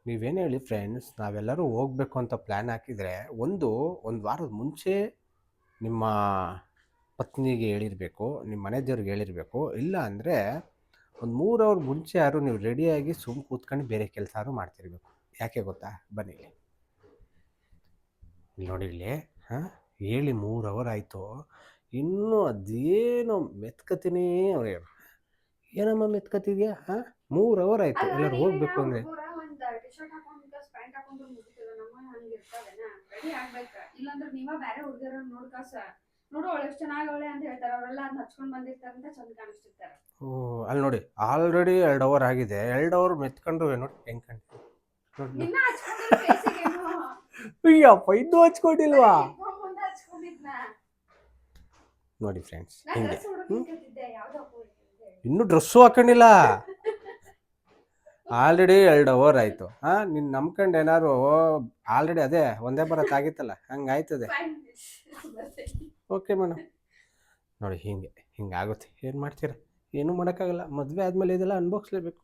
ನೀವೇನು ಹೇಳಿ ಫ್ರೆಂಡ್ಸ್, ನಾವೆಲ್ಲರೂ ಹೋಗ್ಬೇಕು ಅಂತ ಪ್ಲ್ಯಾನ್ ಹಾಕಿದರೆ ಒಂದು ವಾರದ ಮುಂಚೆ ನಿಮ್ಮ ಪತ್ನಿಗೆ ಹೇಳಿರಬೇಕು, ನಿಮ್ಮ ಮನೆ ದೇವ್ರಿಗೆ ಹೇಳಿರಬೇಕು. ಇಲ್ಲ ಅಂದರೆ ಒಂದು 3 ಅವರ್ ಮುಂಚೆ ಯಾರು ನೀವು ರೆಡಿಯಾಗಿ ಕೂತ್ಕೊಂಡು ಬೇರೆ ಕೆಲಸ ಮಾಡ್ತಿರ್ಬೇಕು. ಯಾಕೆ ಗೊತ್ತಾ? ಬನ್ನಿ ಇಲ್ಲಿ ನೋಡಿ, ಇಲ್ಲಿ ಹಾಂ ಹೇಳಿ 3 ಅವರ್ ಆಯಿತು, ಇನ್ನೂ ಅದೇನೋ ಮೆತ್ಕತಿನೇ ಅವ್ರು ಹೇಳು. ಏನಮ್ಮ ಮೆತ್ಕತಿದ್ಯಾ? 3 ಅವರ್ ಆಯಿತು ಎಲ್ಲರೂ ಹೋಗ್ಬೇಕು ಅಂದರೆ. ಓ ಅಲ್ಲಿ ನೋಡಿ, ಆಲ್ರೆಡಿ 2 ಅವರ್ ಆಗಿದೆ. 2 ಅವರ್ ಮೆತ್ಕೊಂಡು ನೋಡಿ ಹೆಂಗೆ ಕಾಣ್ತೀವಿ ನೋಡಿ. ಅಯ್ಯಪ್ಪ, ಇನ್ನೂ ಹಚ್ಕೊಂಡಿಲ್ವಾ? ನೋಡಿ ಫ್ರೆಂಡ್ಸ್, ಹಿಂಗೆ ಇನ್ನೂ ಡ್ರೆಸ್ಸು ಹಾಕೊಂಡಿಲ್ಲ. ಆಲ್ರೆಡಿ 2 ಅವರ್ ಆಯಿತು. ನೀನು ನಂಬ್ಕೊಂಡು ಏನಾದ್ರು ಆಲ್ರೆಡಿ ಅದೇ ಒಂದೇ ಬರೋತ್ತಾಗಿತ್ತಲ್ಲ, ಹಂಗೆ ಆಯ್ತದೆ. ಓಕೆ ಮೇಡಮ್, ನೋಡಿ ಹಿಂಗೆ ಆಗುತ್ತೆ. ಏನು ಮಾಡ್ತೀರಾ? ಏನೂ ಮಾಡೋಕ್ಕಾಗಲ್ಲ. ಮದುವೆ ಆದಮೇಲೆ ಇದೆಲ್ಲ ಅನುಭವಿಸ್ಲೇಬೇಕು.